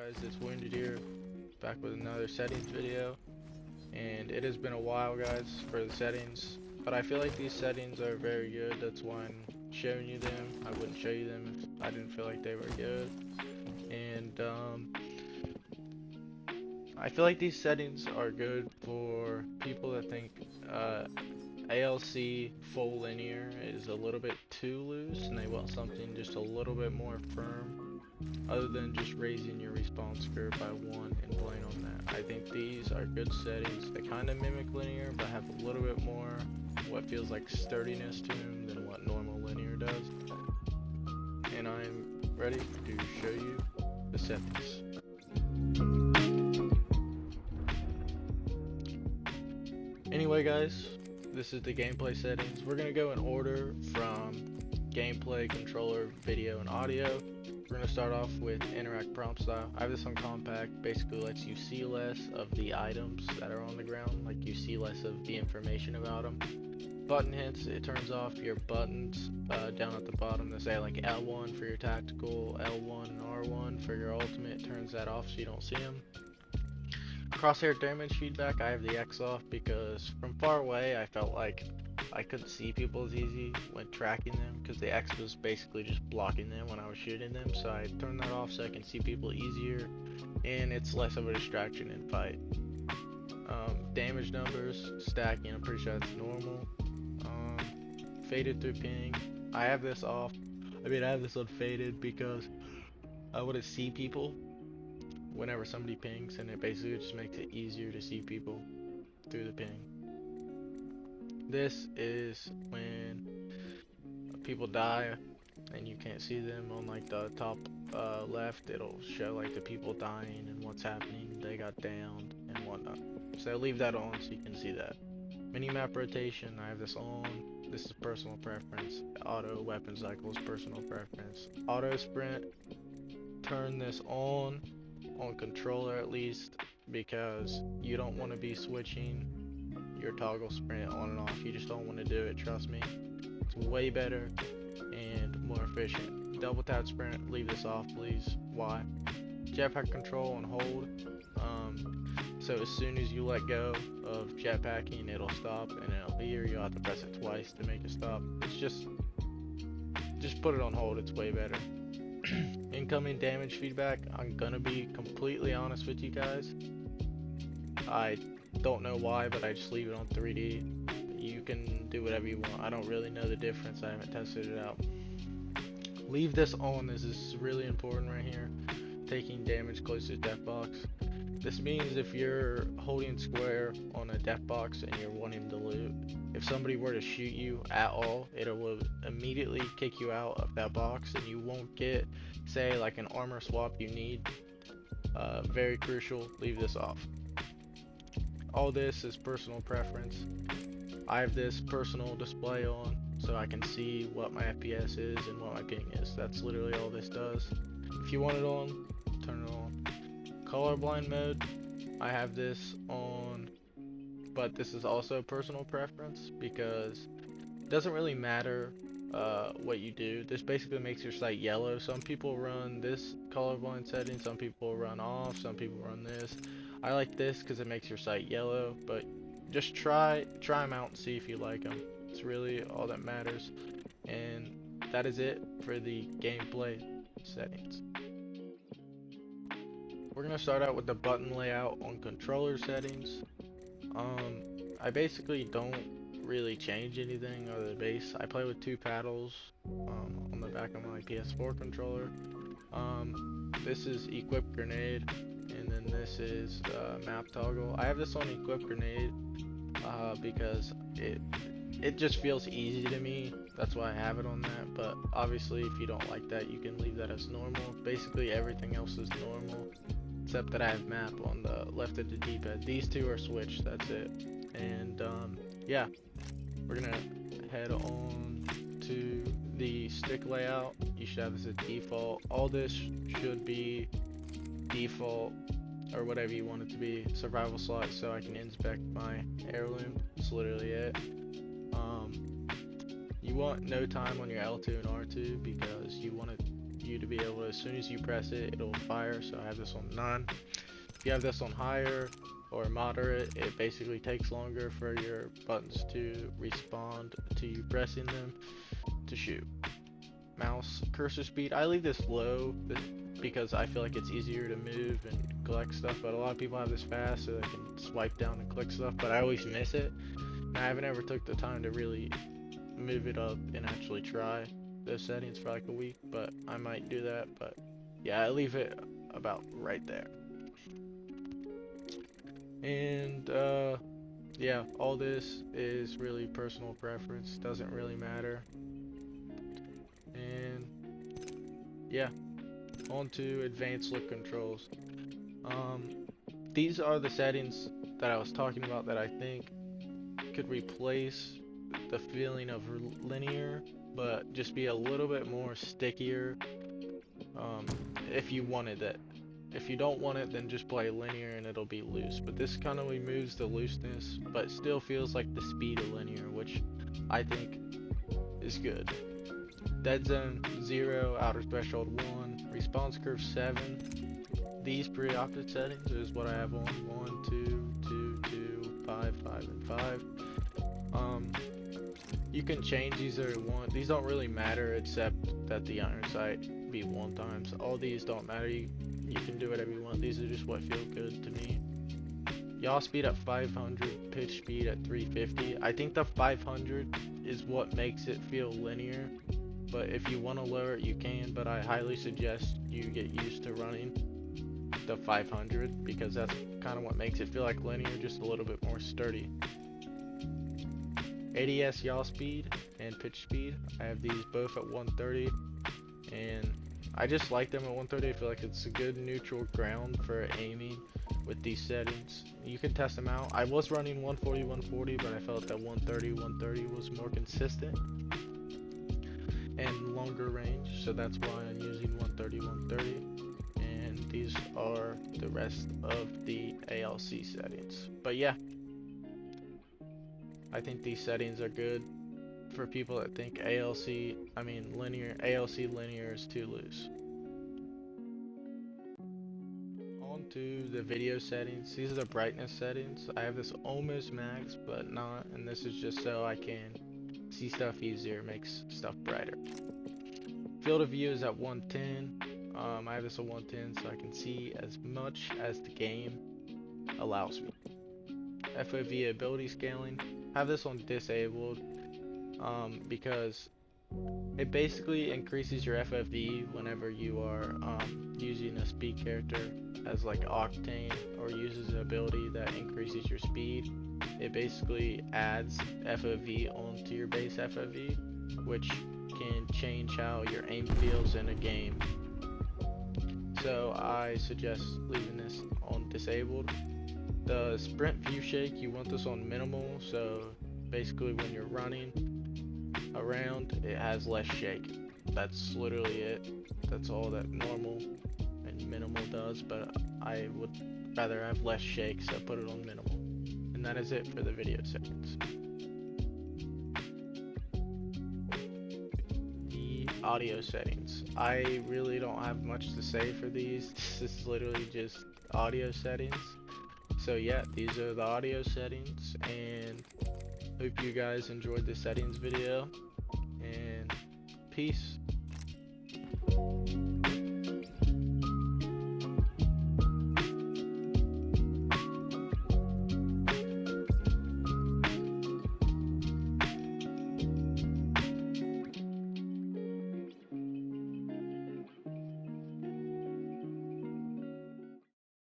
Guys, it's Wounded here, back with another settings video, and it has been a while guys for the settings, but I feel like these settings are very good. That's why I'm showing you them. I wouldn't show you them if I didn't feel like they were good. And I feel like these settings are good for people that think ALC full linear is a little bit too loose and they want something just a little bit more firm, other than just raising your response curve by 1 and playing on that. I think these are good settings. They kind of mimic linear but have a little bit more what feels like sturdiness to them than what normal linear does. And I'm ready to show you the settings. Anyway guys, this is the gameplay settings. We're going to go in order from gameplay, controller, video, and audio. We're going to start off with interact prompt style. I have this on compact. Basically lets you see less of the items that are on the ground, like you see less of the information about them. Button hits, it turns off your buttons down at the bottom that say like L1 for your tactical, L1 and R1 for your ultimate. It turns that off so you don't see them. Crosshair damage feedback, I have the X off because from far away I felt like I couldn't see people as easy when tracking them, because the X was basically just blocking them when I was shooting them, so I turned that off so I can see people easier and it's less of a distraction in fight. Damage numbers, stacking, I'm pretty sure that's normal. Faded through ping, I have this off. I have this on faded because I wouldn't see people whenever somebody pings, and it basically just makes it easier to see people through the ping. This is when people die and you can't see them. On like the top left, it'll show like the people dying and what's happening, they got downed and whatnot. So leave that on so you can see that. Minimap rotation, I have this on. This is personal preference. Auto weapon cycles, personal preference. Auto sprint, turn this on controller at least, because you don't want to be switching your toggle sprint on and off. You just don't want to do it, trust me. It's way better and more efficient. Double tap sprint, leave this off please. Why? Jetpack control and hold. So as soon as you let go of jetpacking, it'll stop and it'll be here. You'll have to press it twice to make it stop. It's just put it on hold, it's way better. Incoming damage feedback, I'm gonna be completely honest with you guys. I don't know why, but I just leave it on 3D. You can do whatever you want. I don't really know the difference. I haven't tested it out. Leave this on. This is really important right here. Taking damage close to death box. This means if you're holding square on a death box and you're wanting to loot, if somebody were to shoot you at all, it will immediately kick you out of that box and you won't get, say, like an armor swap you need. Very crucial, leave this off. All this is personal preference. I have this personal display on so I can see what my FPS is and what my ping is. That's literally all this does. If you want it on, turn it on. Colorblind mode, I have this on, but this is also personal preference because it doesn't really matter what you do. This basically makes your sight yellow. Some people run this colorblind setting, some people run off, some people run this. I like this because it makes your sight yellow, but just try them out and see if you like them. It's really all that matters. And that is it for the gameplay settings. We're gonna start out with the button layout on controller settings. I basically don't really change anything other than base. I play with 2 paddles on the back of my PS4 controller. This is equip grenade, and then this is map toggle. I have this on equip grenade because it just feels easy to me. That's why I have it on that. But obviously, if you don't like that, you can leave that as normal. Basically, everything else is normal, except that I have map on the left of the D-pad. These 2 are switched, that's it. And yeah, we're gonna head on to the stick layout. You should have this as default. All this should be default or whatever you want it to be. Survival slot so I can inspect my heirloom. That's literally it. You want no time on your L2 and R2 because you want you to be be able to, as soon as you press it, it'll fire. So I have this on none. If you have this on higher or moderate, it basically takes longer for your buttons to respond to you pressing them to shoot. Mouse cursor speed, I leave this low because I feel like it's easier to move and collect stuff, but a lot of people have this fast so they can swipe down and click stuff, but I always miss it. And I haven't ever took the time to really move it up and actually try those settings for like a week, but I might do that. But yeah, I leave it about right there. And yeah, all this is really personal preference, doesn't really matter. And yeah, on to advanced look controls. These are the settings that I was talking about that I think could replace the feeling of linear, but just be a little bit more stickier, if you wanted it. If you don't want it, then just play linear and it'll be loose. But this kind of removes the looseness, but still feels like the speed of linear, which I think is good. Dead zone 0, outer threshold 1, response curve 7. These pre-opted settings is what I have on 1, 2, 2, 2, 5, 5, and 5. You can change these if you want. These don't really matter except that the iron sight be 1 times. All these don't matter. You can do whatever you want. These are just what feel good to me. Yaw speed at 500, pitch speed at 350. I think the 500 is what makes it feel linear, but if you want to lower it, you can, but I highly suggest you get used to running the 500 because that's kind of what makes it feel like linear, just a little bit more sturdy. ADS yaw speed and pitch speed, I have these both at 130, and I just like them at 130. I feel like it's a good neutral ground for aiming with these settings. You can test them out. I was running 140, 140, but I felt that 130, 130 was more consistent and longer range, so that's why I'm using 130, 130. And these are the rest of the ALC settings. But yeah, I think these settings are good for people that think ALC linear is too loose. On to the video settings. These are the brightness settings. I have this almost max, but not, and this is just so I can see stuff easier, makes stuff brighter. Field of view is at 110. I have this at 110 so I can see as much as the game allows me. FOV ability scaling, I have this on disabled because it basically increases your FOV whenever you are using a speed character as like Octane, or uses an ability that increases your speed. It basically adds FOV onto your base FOV, which can change how your aim feels in a game. So I suggest leaving this on disabled. The sprint view shake, you want this on minimal, so basically when you're running around, it has less shake. That's literally it. That's all that normal and minimal does, but I would rather have less shake, so put it on minimal. And that is it for the video settings. The audio settings, I really don't have much to say for these. This is literally just audio settings. So yeah, these are the audio settings, and hope you guys enjoyed the settings video, and peace.